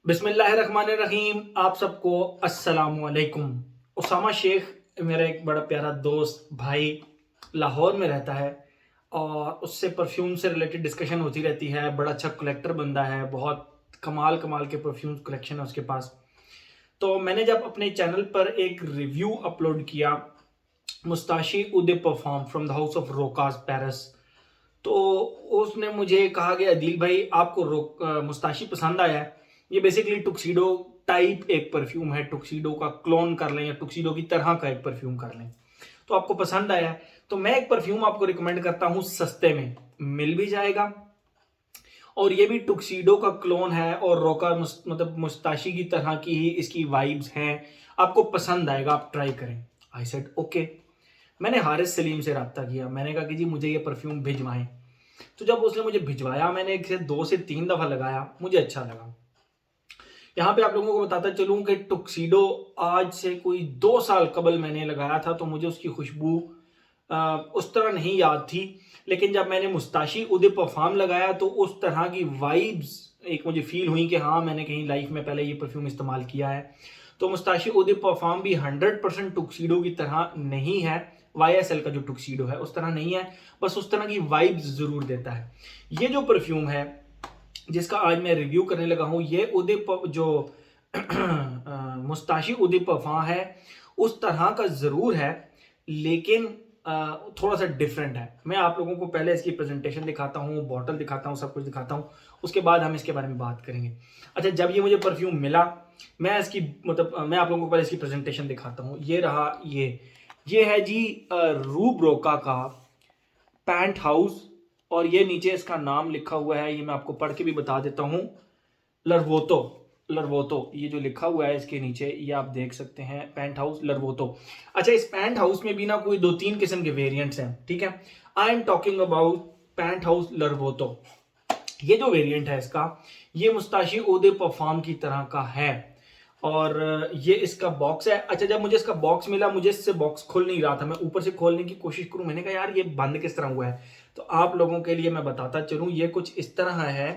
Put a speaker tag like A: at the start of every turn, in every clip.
A: बिस्मिल्लाहिर्रहमानिर्रहीम। आप सबको अस्सलामुअलैकुम। उसामा शेख मेरा एक बड़ा प्यारा दोस्त भाई लाहौर में रहता है और उससे परफ्यूम से रिलेटेड डिस्कशन होती रहती है। बड़ा अच्छा कलेक्टर बंदा है, बहुत कमाल कमाल के परफ्यूम कलेक्शन है उसके पास। तो मैंने जब अपने चैनल पर एक रिव्यू अपलोड किया moustache eau de perfume from the house of Rochas Paris, तो उसने मुझे कहा कि अदील भाई आपको मुस्ताशी पसंद आया है। ये बेसिकली टुक्सीडो टाइप एक परफ्यूम है, टुक्सीडो का क्लोन कर लें या टुक्सीडो की तरह का एक परफ्यूम कर लें, तो आपको पसंद आया है। तो मैं एक परफ्यूम आपको रिकमेंड करता हूं, सस्ते में मिल भी जाएगा और ये भी टुक्सीडो का क्लोन है और रोका मतलब मुस्ताशी की तरह की ही इसकी वाइब्स हैं। आपको पसंद आएगा, आप ट्राई करें। I said okay. मैंने हारिस सलीम से रब्ता किया, मैंने कहा कि जी मुझे ये परफ्यूम भिजवाएं। तो जब उसने मुझे भिजवाया, मैंने एक से 2 से 3 दफा लगाया, मुझे अच्छा लगा। यहाँ पे आप लोगों को बताता चलूं कि टुक्सीडो आज से कोई 2 साल कबल मैंने लगाया था, तो मुझे उसकी खुशबू उस तरह नहीं याद थी। लेकिन जब मैंने मुस्ताशी उदय परफ्यूम लगाया तो उस तरह की वाइब्स एक मुझे फील हुई कि हाँ, मैंने कहीं लाइफ में पहले ये परफ्यूम इस्तेमाल किया है। तो मुस्ताशी उदय परफ्यूम भी 100% टुक्सीडो की तरह नहीं है, YSL का जो टुक्सीडो है उस तरह नहीं है, बस उस तरह की वाइब्स जरूर देता है। ये जो परफ्यूम है जिसका आज मैं रिव्यू करने लगा हूं, ये जो मुस्ताशी उदय परफ्यूम है उस तरह का जरूर है, लेकिन थोड़ा सा डिफरेंट है। मैं आप लोगों को पहले इसकी प्रेजेंटेशन दिखाता हूँ, बॉटल दिखाता हूँ, सब कुछ दिखाता हूँ, उसके बाद हम इसके बारे में बात करेंगे। अच्छा, जब ये मुझे परफ्यूम मिला, मैं इसकी मैं आप लोगों को पहले इसकी प्रेजेंटेशन दिखाता हूँ। ये रहा, ये है जी रूब रोका का पैंट हाउस, और ये नीचे इसका नाम लिखा हुआ है, ये मैं आपको पढ़ के भी बता देता हूँ, लरवोतो। लरवोतो ये जो लिखा हुआ है इसके नीचे, ये आप देख सकते हैं, पैंट हाउस लरवोतो। अच्छा, इस पैंट हाउस में भी ना कोई 2-3 किस्म के वेरिएंट्स हैं, ठीक है। I am talking about penthouse Larvotto. ये जो वेरिएंट है इसका, ये मुस्ताशी उदय परफ्यूम की तरह का है और ये इसका बॉक्स है। अच्छा, जब मुझे इसका बॉक्स मिला, मुझे इससे बॉक्स खुल नहीं रहा था, मैं ऊपर से खोलने की कोशिश करूं, मैंने कहा यार ये बंद किस तरह हुआ है। तो आप लोगों के लिए मैं बताता चलूं, ये कुछ इस तरह है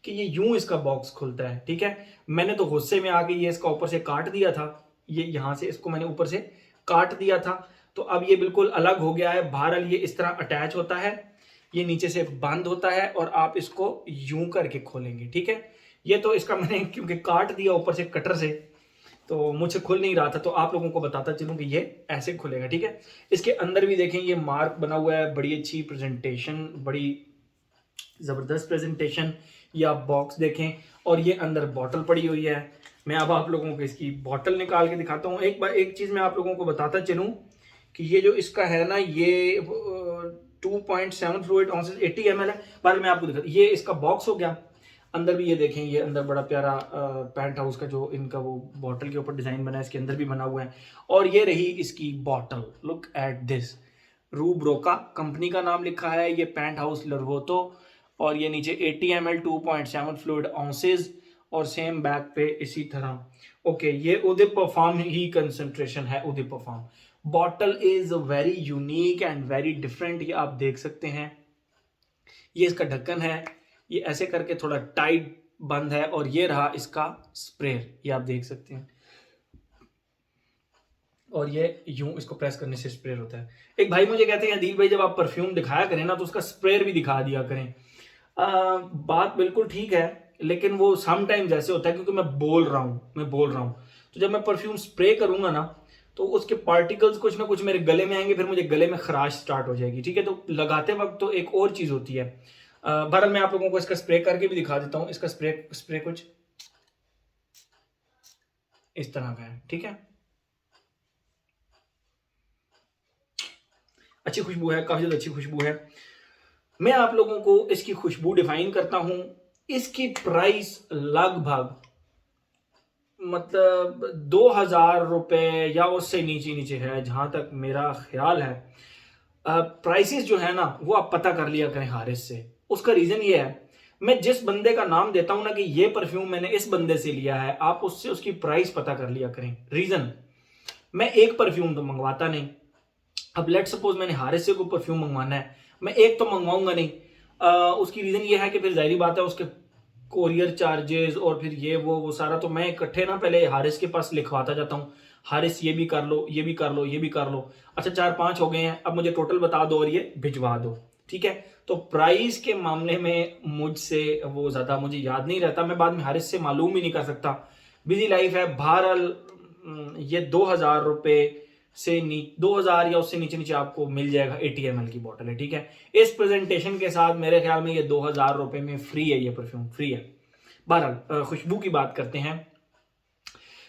A: कि ये यूं इसका बॉक्स खुलता है, ठीक है। मैंने तो गुस्से में आके ये इसका ऊपर से काट दिया था, ये यहां से इसको मैंने ऊपर से काट दिया था, तो अब ये बिल्कुल अलग हो गया है। बहरहाल ये इस तरह अटैच होता है, ये नीचे से बंद होता है और आप इसको यूं करके खोलेंगे, ठीक है। ये तो इसका मैंने क्योंकि काट दिया ऊपर से कटर से, तो मुझसे खुल नहीं रहा था, तो आप लोगों को बताता चलूं कि ये ऐसे खुलेगा, ठीक है। इसके अंदर भी देखें, ये मार्क बना हुआ है, बड़ी अच्छी प्रेजेंटेशन, बड़ी जबरदस्त प्रेजेंटेशन। ये आप बॉक्स देखें और ये अंदर बॉटल पड़ी हुई है। मैं अब आप लोगों को इसकी बॉटल निकाल के दिखाता हूँ। एक बार एक चीज मैं आप लोगों को बताता चलूं कि ये जो इसका है ना, ये 2.7 फ्लूइड ऑunces 80 ml है। पर मैं आपको दिखा, ये इसका बॉक्स हो गया। अंदर भी ये देखें, ये अंदर बड़ा प्यारा पैंट हाउस का जो इनका वो बॉटल के ऊपर डिजाइन बना है, इसके अंदर भी बना हुआ है। और ये रही इसकी बॉटल, लुक एट दिस, रूब रोका कंपनी का नाम लिखा है, ये पैंट हाउस लरवोतो, और ये नीचे 80 ml 2.7 फ्लूइड ऑunces, और सेम बैक पे इसी तरह। ओके, ये उदय परफ्यूम ही कंसंट्रेशन है, eau de perfume. Bottle is very unique and very different, ये आप देख सकते हैं। ये इसका ढक्कन है, ये ऐसे करके थोड़ा टाइट बंद है, और ये रहा इसका स्प्रे, ये आप देख सकते हैं, और ये यूं इसको प्रेस करने से स्प्रे होता है। एक भाई मुझे कहते हैं अदील भाई जब आप परफ्यूम दिखाया करें ना, तो उसका स्प्रे भी दिखा दिया करें। बात बिल्कुल ठीक है, लेकिन वो समटाइम्स ऐसे होता है क्योंकि मैं बोल रहा हूँ, तो जब मैं परफ्यूम स्प्रे करूंगा ना, तो उसके पार्टिकल्स कुछ ना कुछ मेरे गले में आएंगे, फिर मुझे गले में खराश स्टार्ट हो जाएगी, ठीक है। तो लगाते वक्त तो एक और चीज होती है। बहरहाल मैं आप लोगों को इसका स्प्रे करके भी दिखा देता हूँ। इसका स्प्रे स्प्रे कुछ इस तरह का है, ठीक है। अच्छी खुशबू है, काफी ज्यादा अच्छी खुशबू है। मैं आप लोगों को इसकी खुशबू डिफाइन करता हूं। इसकी प्राइस लगभग मतलब 2,000 रुपए या उससे नीचे नीचे है, जहां तक मेरा ख्याल है। प्राइसेस जो है ना, वो आप पता कर लिया करें हारिस से। उसका रीजन ये है, मैं जिस बंदे का नाम देता हूं ना कि ये परफ्यूम मैंने इस बंदे से लिया है, आप उससे उसकी प्राइस पता कर लिया करें। रीजन, मैं एक परफ्यूम तो मंगवाता नहीं। अब लेट सपोज मैंने हारिस से कोई परफ्यूम मंगवाना है, मैं एक तो मंगवाऊंगा नहीं। उसकी रीजन ये है कि फिर जाहिर बात है उसके कोरियर चार्जेस और फिर ये वो सारा तो मैं इकट्ठे ना पहले हारिस के पास लिखवाता जाता हूँ। हारिस ये भी कर लो, ये भी कर लो, ये भी कर लो। अच्छा 4-5 हो गए हैं, अब मुझे टोटल बता दो और ये भिजवा दो। ठीक है, तो प्राइस के मामले में मुझसे वो ज़्यादा मुझे याद नहीं रहता, मैं बाद में हारिस से मालूम भी नहीं कर सकता, बिजी लाइफ है। बहरहाल ये 2000 रुपये से 2000 या उससे नीचे नीचे आपको मिल जाएगा। 80 ml की बॉटल है। ठीक है, इस प्रेजेंटेशन के साथ मेरे ख्याल में ये 2000 रुपये में फ्री है, ये परफ्यूम फ्री है। बहरहाल खुशबू की बात करते हैं।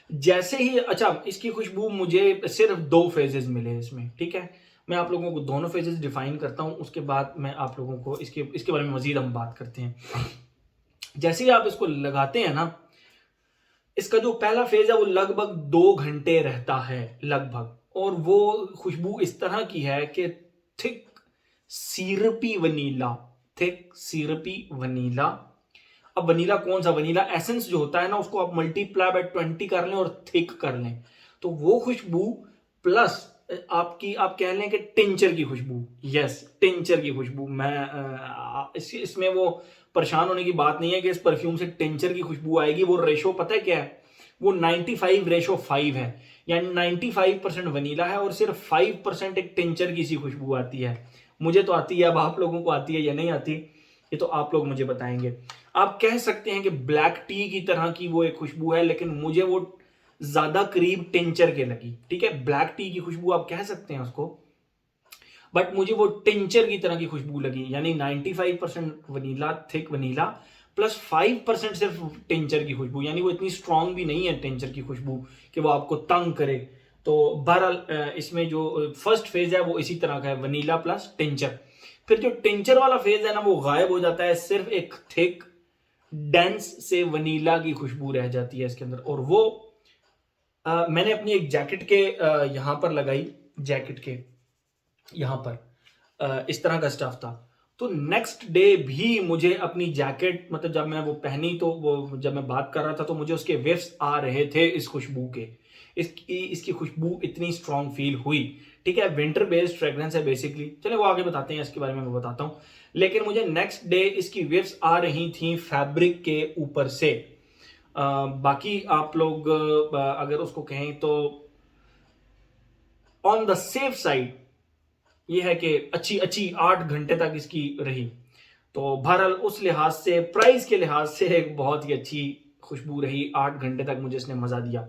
A: जैसे ही अच्छा, इसकी खुशबू मुझे सिर्फ 2 फेजेस मिले इसमें। ठीक है, मैं आप लोगों को दोनों फेजेस डिफाइन करता हूं, उसके बाद मैं आप लोगों को इसके बारे में मजीद हम बात करते हैं। जैसे ही आप इसको लगाते हैं ना, इसका जो पहला फेज है वो लगभग 2 घंटे रहता है लगभग, और वो खुशबू इस तरह की है कि थिक सिरपी वनीला, थिक सिरपी वनीला। अब वनीला कौन सा, वनीला एसेंस जो होता है ना, उसको आप मल्टीप्लाई बाय 20 कर लें और थिक कर लें, तो वो खुशबू प्लस आपकी आप कह लें कि टिंचर की खुशबू। यस, टिंचर की खुशबू। मैं इसमें वो परेशान होने की बात नहीं है कि इस परफ्यूम से टिंचर की खुशबू आएगी। वो रेशो पता है क्या है, वो 95:5 है, यानी 95% वनीला है और सिर्फ 5% एक टिंचर की सी खुशबू आती है। मुझे तो आती है, अब आप लोगों को आती है या नहीं आती, ये तो आप लोग मुझे बताएंगे। आप कह सकते हैं कि ब्लैक टी की तरह की वो एक खुशबू है, लेकिन मुझे वो ज्यादा करीब टिंचर के लगी। ठीक है, ब्लैक टी की खुशबू आप कह सकते हैं उसको, बट मुझे वो टिंचर की तरह की खुशबू लगी, यानी 95% वनीला, थिक वनीला प्लस 5% सिर्फ टिंचर की खुशबू, यानी वो इतनी स्ट्रांग भी नहीं है टिंचर की खुशबू कि वो आपको तंग करे। तो बहरहाल इसमें जो फर्स्ट फेज है वो इसी तरह का है, वनीला प्लस टिंचर। फिर जो टिंचर वाला फेज है ना, वो गायब हो जाता है, सिर्फ एक थिक डेंस से वनीला की खुशबू रह जाती है इसके अंदर। और वो मैंने अपनी एक जैकेट के यहां पर लगाई, जैकेट के यहां पर इस तरह का स्टफ था। तो नेक्स्ट डे भी मुझे अपनी जैकेट, मतलब जब मैं वो पहनी तो वो जब मैं बात कर रहा था तो मुझे उसके वेव्स आ रहे थे इस खुशबू के। इसकी खुशबू इतनी स्ट्रांग फील हुई। ठीक है, विंटर बेस्ड फ्रेग्रेंस है बेसिकली। चले वो आगे बताते हैं, इसके बारे में मैं बताता हूँ। लेकिन मुझे नेक्स्ट डे इसकी वेव्स आ रही थी फैब्रिक के ऊपर से। बाकी आप लोग अगर उसको कहें तो ऑन द सेफ साइड ये है कि अच्छी अच्छी 8 घंटे तक इसकी रही। तो बहरहाल उस लिहाज से, प्राइस के लिहाज से एक बहुत ही अच्छी खुशबू रही। 8 घंटे तक मुझे इसने मजा दिया।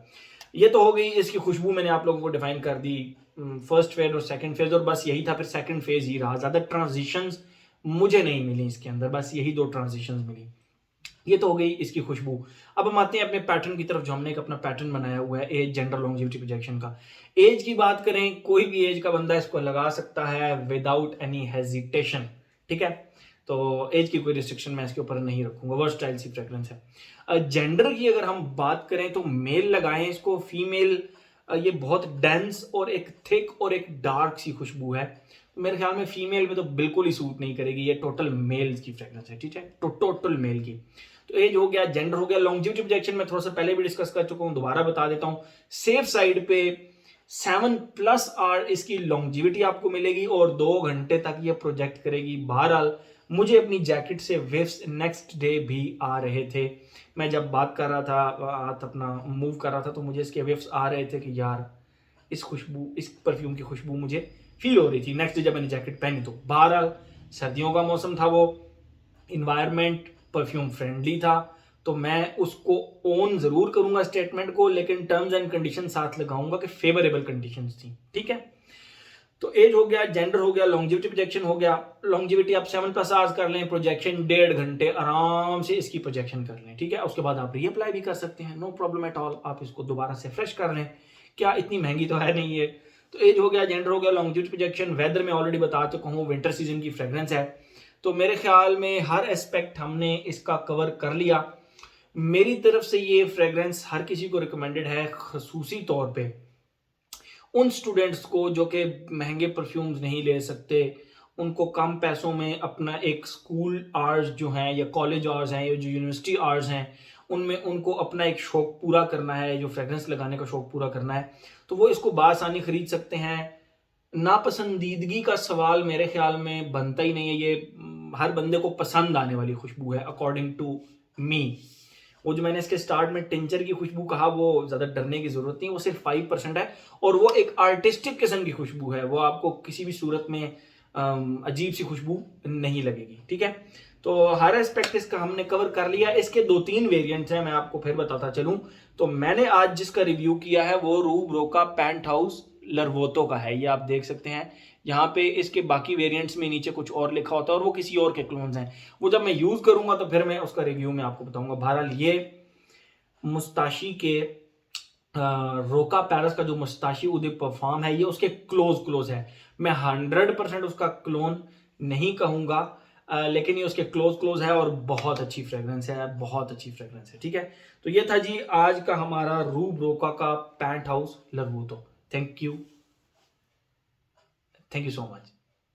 A: ये तो हो गई इसकी खुशबू, मैंने आप लोगों को डिफाइन कर दी, फर्स्ट फेज और सेकंड फेज, और बस यही था। फिर सेकंड फेज ही रहा, ज्यादा ट्रांजिशंस मुझे नहीं मिली इसके अंदर, बस यही 2 ट्रांजिशंस मिली। ये तो हो गई इसकी खुशबू। अब हम आते हैं अपने पैटर्न की तरफ, जो हमने एक अपना पैटर्न बनाया हुआ है एज, जेंडर, लॉन्जिविटी, प्रोजेक्शन का। एज की बात करें, कोई भी एज का बंदा इसको लगा सकता है विदाउट एनी हेजिटेशन। ठीक है, तो एज की कोई रिस्ट्रिक्शन मैं इसके ऊपर नहीं रखूंगा, वर्सटाइल सी फ्रेग्रेंस है। जेंडर की अगर हम बात करें तो मेल लगाएं इसको, फीमेल ये बहुत डेंस और एक थिक और एक डार्क सी खुशबू है। मेरे ख्याल में फीमेल में तो बिल्कुल ही सूट नहीं करेगी, ये टोटल मेल की फ्रेग्रेंस है। ठीक है, तो टोटल मेल की। तो एज हो गया, जेंडर हो गया। लॉन्जिविटी प्रोजेक्शन में थोड़ा सा पहले भी डिस्कस कर चुका हूं, दोबारा बता देता हूं। सेफ साइड पे 7+ आवर इसकी लॉन्जिविटी आपको मिलेगी और 2 घंटे तक ये प्रोजेक्ट करेगी। बहरहाल मुझे अपनी जैकेट से वेव्स नेक्स्ट डे भी आ रहे थे। मैं जब बात कर रहा था, हाथ अपना मूव कर रहा था, तो मुझे इसके वेव्स आ रहे थे कि यार इस खुशबू, इस परफ्यूम की खुशबू मुझे फील हो रही थी नेक्स्ट डे जब मैंने जैकेट पहनी। तो बहरहाल सर्दियों का मौसम था, वो इन्वायरमेंट परफ्यूम फ्रेंडली था, तो मैं उसको ओन जरूर करूंगा स्टेटमेंट को, लेकिन टर्म्स एंड कंडीशन साथ लगाऊंगा कि फेवरेबल कंडीशंस थी। ठीक है, तो एज हो गया, जेंडर हो गया, लॉन्जिविटी प्रोजेक्शन हो गया। लॉन्जिविटी आप 7+ आवर्स कर लें, प्रोजेक्शन 1.5 घंटे आराम से इसकी प्रोजेक्शन कर लें। ठीक है, उसके बाद आप रीअप्लाई भी कर सकते हैं, नो प्रॉब्लम एट ऑल। आप इसको दोबारा से फ्रेश कर लें, क्या इतनी महंगी तो है नहीं ये। तो एज हो गया, जेंडर हो गया, लॉन्जिविटी प्रोजेक्शन। वेदर में ऑलरेडी बता चुका हूँ, विंटर सीजन की फ्रेग्रेंस है। तो मेरे ख्याल में हर एस्पेक्ट हमने इसका कवर कर लिया। मेरी तरफ से ये फ्रेग्रेंस हर किसी को रिकमेंडेड है, खसूसी तौर पे उन स्टूडेंट्स को जो कि महंगे परफ्यूम्स नहीं ले सकते, उनको कम पैसों में अपना एक स्कूल आवर्स जो हैं या कॉलेज आवर्स हैं या जो यूनिवर्सिटी आवर्स हैं, उनमें उनको अपना एक शौक पूरा करना है, जो फ्रेग्रेंस लगाने का शौक पूरा करना है, तो वो इसको बासानी खरीद सकते हैं। नापसंदीदगी का सवाल मेरे ख्याल में बनता ही नहीं है। ये हर बंदे को पसंद आने वाली खुशबू है अकॉर्डिंग टू मी। वो जो मैंने इसके स्टार्ट में टिंचर की खुशबू कहा, वो ज़्यादा डरने की ज़रूरत नहीं, वो सिर्फ 5% है और वो एक आर्टिस्टिक किस्म की खुशबू है, वो आपको किसी भी सूरत में अजीब सी खुशबू नहीं लगेगी, ठीक है। तो हर एस्पेक्ट इसका हमने कवर कर लिया। इसके 2-3 वेरिएंट्स हैं, मैं आपको फिर बताता चलूं। तो मैंने आज जिसका रिव्यू किया है वो रूब रोका पेंट हाउस लरवोतो का है, ये आप देख सकते हैं। यहाँ पे इसके बाकी वेरिएंट्स में नीचे कुछ और लिखा होता है और वो किसी और के क्लोन्स हैं, वो जब मैं यूज करूंगा तो फिर मैं उसका रिव्यू में आपको बताऊंगा। बहरहाल ये मुस्ताशी के रोका पैरिस का जो मुस्ताशी उदी परफ्यूम है, ये उसके क्लोज है। मैं 100% उसका क्लोन नहीं कहूंगा, लेकिन ये उसके क्लोज है और बहुत अच्छी फ्रेग्रेंस है, बहुत अच्छी फ्रेग्रेंस है, ठीक है। तो ये था जी आज का हमारा रूब रोका का penthouse Larvotto. Thank you so much.